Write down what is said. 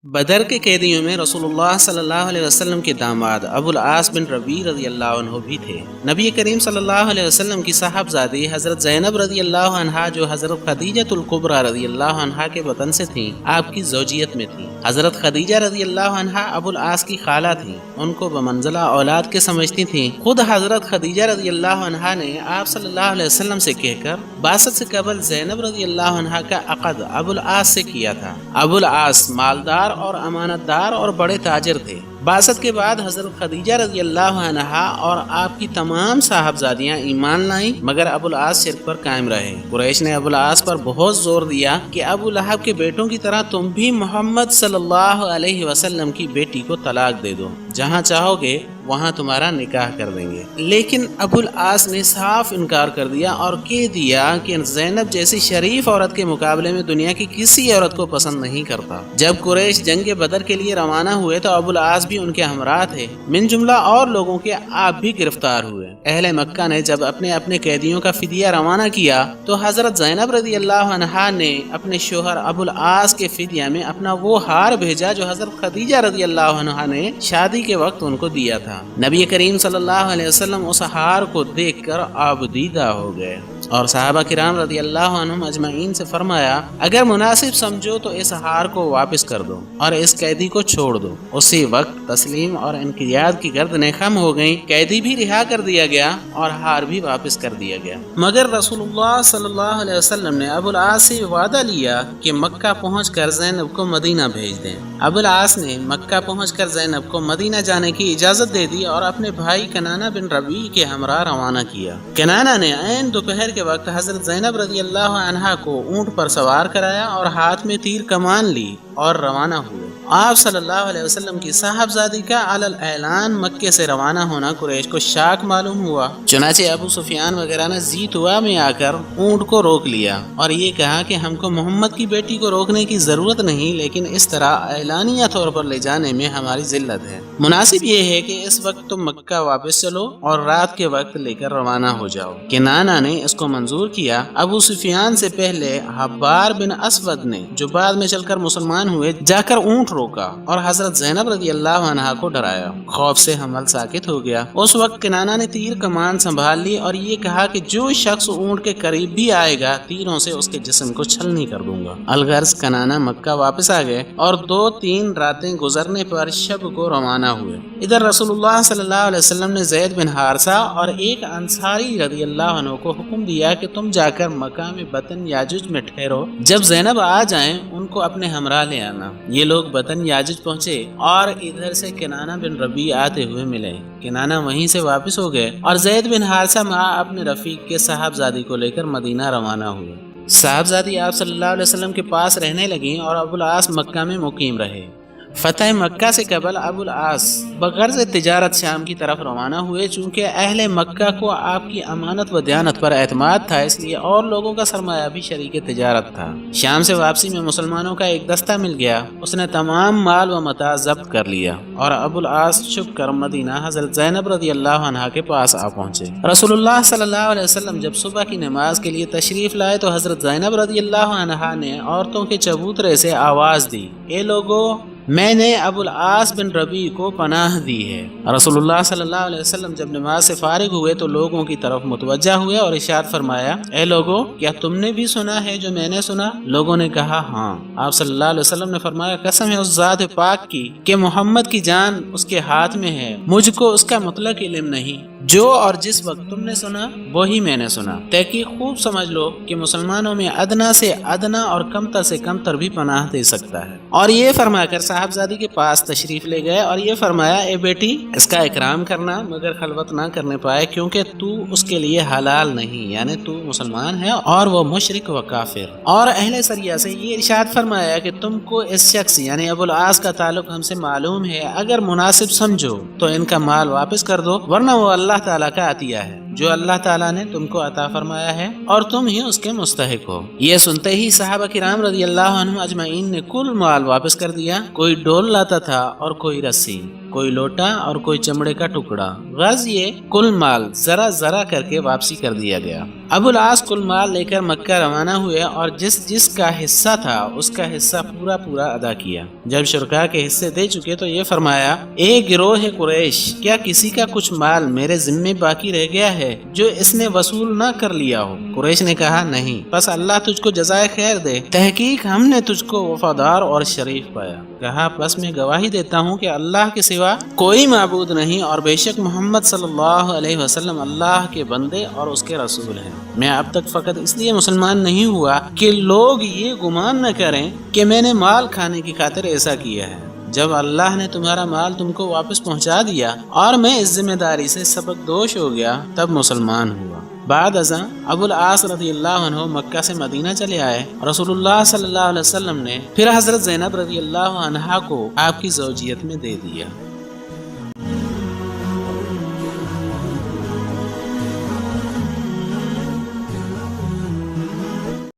بدر کے قیدیوں میں رسول اللہ صلی اللہ علیہ وسلم کے داماد ابو العاص بن ربیع رضی اللہ عنہ بھی تھے۔ نبی کریم صلی اللہ علیہ وسلم کی صاحبزادی حضرت زینب رضی اللہ عنہا جو حضرت خدیجہ الکبریٰ رضی اللہ عنہا کے وطن سے تھیں، آپ کی زوجیت میں تھیں۔ حضرت خدیجہ رضی اللہ عنہا ابو العاص کی خالہ تھیں، ان کو بمنزلہ اولاد کے سمجھتی تھیں۔ خود حضرت خدیجہ رضی اللہ عنہا نے آپ صلی اللہ علیہ وسلم سے کہہ کر بعثت سے قبل زینب رضی اللہ عنہا کا عقد ابو العاص سے کیا تھا۔ ابو العاص مالدار اور امانت دار اور بڑے تاجر تھے۔ بعثت کے بعد حضرت خدیجہ رضی اللہ عنہا اور آپ کی تمام صاحبزادیاں ایمان لائیں، مگر ابو العاص شرک پر قائم رہے۔ قریش نے ابو العاص پر بہت زور دیا کہ ابو لہب کے بیٹوں کی طرح تم بھی محمد صلی اللہ علیہ وسلم کی بیٹی کو طلاق دے دو، جہاں چاہو گے وہاں تمہارا نکاح کر دیں گے۔ لیکن ابو العاص نے صاف انکار کر دیا اور کہہ دیا کہ زینب جیسی شریف عورت کے مقابلے میں دنیا کی کسی عورت کو پسند نہیں کرتا۔ جب قریش جنگ بدر کے لیے روانہ ہوئے تو ابو العاص بھی ان کے ہمراہ تھے، من جملہ اور لوگوں کے آپ بھی گرفتار ہوئے۔ اہل مکہ نے جب اپنے قیدیوں کا فدیہ روانہ کیا تو حضرت زینب رضی اللہ عنہا نے اپنے شوہر ابو العاص کے فدیہ میں اپنا وہ ہار بھیجا جو حضرت خدیجہ رضی اللہ عنہا نے شادی کے وقت ان کو دیا تھا۔ نبی کریم صلی اللہ علیہ وسلم اس ہار کو دیکھ کر آبدیدہ ہو گئے اور صحابہ کرام رضی اللہ عنہم اجمعین سے فرمایا، اگر مناسب سمجھو تو اس ہار کو واپس کر دو اور اس قیدی کو چھوڑ دو۔ اسی وقت تسلیم اور انقیاد کی گردنیں خم ہو گئیں، قیدی بھی رہا کر دیا گیا اور ہار بھی واپس کر دیا گیا۔ مگر رسول اللہ صلی اللہ علیہ وسلم نے ابو العاص سے وعدہ لیا کہ مکہ پہنچ کر زینب کو مدینہ بھیج دیں۔ ابو العاص نے مکہ پہنچ کر زینب کو مدینہ جانے کی اجازت دے دی اور اپنے بھائی کنانہ بن ربیع کے ہمراہ روانہ کیا۔ کنانہ نے عین دوپہر کے وقت حضرت زینب رضی اللہ عنہا کو اونٹ پر سوار کرایا اور ہاتھ میں تیر کمان لی اور روانہ ہوئے۔ آپ صلی اللہ علیہ وسلم کی صاحبزادی کا علی الاعلان مکے سے روانہ ہونا قریش کو شاک معلوم ہوا، چنانچہ ابو سفیان وغیرہ نے ذیتوا میں آ کر اونٹ کو روک لیا اور یہ کہا کہ ہم کو محمد کی بیٹی کو روکنے کی ضرورت نہیں، لیکن اس طرح اعلانیہ طور پر لے جانے میں ہماری ذلت ہے۔ مناسب یہ ہے کہ اس وقت تم مکہ واپس چلو اور رات کے وقت لے کر روانہ ہو جاؤ۔ کنانہ نے اس کو منظور کیا۔ ابو سفیان سے پہلے حبار بن اسود نے، جو بعد میں چل کر مسلمان ہوئے، جا کر اونٹ روکا اور حضرت زینب رضی اللہ عنہا کو ڈرایا۔ خوف سے حمل ساکت ہو گیا۔ اس وقت کنانہ نے تیر کمان سنبھال لی اور یہ کہا کہ جو شخص اونٹ کے قریب بھی آئے گا تیروں سے اس کے جسم کو چھلنی کر دوں گا۔ الغرض کنانہ مکہ واپس آ گئے اور 2-3 راتیں گزرنے پر شب کو روانہ ہوئے۔ ادھر رسول اللہ صلی اللہ علیہ وسلم نے زید بن حارثہ اور ایک انصاری رضی اللہ عنہ کو حکم دیا کہ تم جا کر مقام بطن یاجوج میں ٹھہرو، جب زینب آ جائیں ان کو اپنے ہمراہ لے آنا۔ یہ لوگ بطن یاجوج پہنچے اور ادھر سے کنانہ بن ربیع آتے ہوئے ملے۔ کنانہ وہیں سے واپس ہو گئے اور زید بن حارثہ مع اپنے رفیق کے صاحبزادی کو لے کر مدینہ روانہ ہوئے۔ صاحبزادی آپ صلی اللہ علیہ وسلم کے پاس رہنے لگیں اور ابو العاص مکہ میں مقیم رہے۔ فتح مکہ سے قبل ابو العاص بغرض تجارت شام کی طرف روانہ ہوئے، چونکہ اہل مکہ کو آپ کی امانت و دیانت پر اعتماد تھا، اس لیے اور لوگوں کا سرمایہ بھی شریک تجارت تھا۔ شام سے واپسی میں مسلمانوں کا ایک دستہ مل گیا، اس نے تمام مال و متاع ضبط کر لیا اور ابو العاص چھپ کر مدینہ حضرت زینب رضی اللہ عنہا کے پاس آ پہنچے۔ رسول اللہ صلی اللہ علیہ وسلم جب صبح کی نماز کے لیے تشریف لائے تو حضرت زینب رضی اللہ عنہا نے عورتوں کے چبوترے سے آواز دی، اے لوگو، میں نے ابو العاص بن ربیع کو پناہ دی ہے۔ رسول اللہ صلی اللہ علیہ وسلم جب نماز سے فارغ ہوئے تو لوگوں کی طرف متوجہ ہوئے اور ارشاد فرمایا، اے لوگو، کیا تم نے بھی سنا ہے جو میں نے سنا؟ لوگوں نے کہا ہاں۔ آپ صلی اللہ علیہ وسلم نے فرمایا، قسم ہے اس ذات پاک کی کہ محمد کی جان اس کے ہاتھ میں ہے، مجھ کو اس کا مطلق علم نہیں۔ جو اور جس وقت تم نے سنا وہی میں نے سنا۔ تحقیق خوب سمجھ لو کہ مسلمانوں میں ادنا سے ادنا اور کمتر سے کمتر بھی پناہ دے سکتا ہے۔ اور یہ فرما کر صاحبزادی کے پاس تشریف لے گئے اور یہ فرمایا، اے بیٹی، اس کا اکرام کرنا مگر خلوت نہ کرنے پائے، کیونکہ تو اس کے لیے حلال نہیں، یعنی تو مسلمان ہے اور وہ مشرک و کافر۔ اور اہل سریہ سے یہ ارشاد فرمایا کہ تم کو اس شخص یعنی ابو العاص کا تعلق ہم سے معلوم ہے، اگر مناسب سمجھو تو ان کا مال واپس کر دو، ورنہ وہ اللہ تعالیٰ کا عطیہ ہے جو اللہ تعالیٰ نے تم کو عطا فرمایا ہے اور تم ہی اس کے مستحق ہو۔ یہ سنتے ہی صحابہ کرام رضی اللہ عنہم اجمعین نے کل مال واپس کر دیا، کوئی ڈول لاتا تھا اور کوئی رسی، کوئی لوٹا اور کوئی چمڑے کا ٹکڑا، غرض یہ کل مال ذرا ذرا کر کے واپسی کر دیا گیا۔ ابو العاص کل مال لے کر مکہ روانہ ہوئے اور جس کا حصہ تھا اس کا حصہ پورا ادا کیا۔ جب شرکاء کے حصے دے چکے تو یہ فرمایا، اے گروہ قریش، کیا کسی کا کچھ مال میرے ذمے باقی رہ گیا ہے جو اس نے وصول نہ کر لیا ہو؟ قریش نے کہا، نہیں، بس اللہ تجھ کو جزائے خیر دے، تحقیق ہم نے تجھ کو وفادار اور شریف پایا۔ کہا، بس میں گواہی دیتا ہوں کہ اللہ کے سوا کوئی معبود نہیں اور بے شک محمد صلی اللہ علیہ وسلم اللہ کے بندے اور اس کے رسول ہیں۔ میں اب تک فقط اس لیے مسلمان نہیں ہوا کہ لوگ یہ گمان نہ کریں کہ میں نے مال کھانے کی خاطر ایسا کیا ہے۔ جب اللہ نے تمہارا مال تم کو واپس پہنچا دیا اور میں اس ذمہ داری سے سبکدوش ہو گیا، تب مسلمان ہوا۔ بعد ازاں ابو العاص رضی اللہ عنہ مکہ سے مدینہ چلے آئے۔ رسول اللہ صلی اللہ علیہ وسلم نے پھر حضرت زینب رضی اللہ عنہا کو آپ کی زوجیت میں دے دیا۔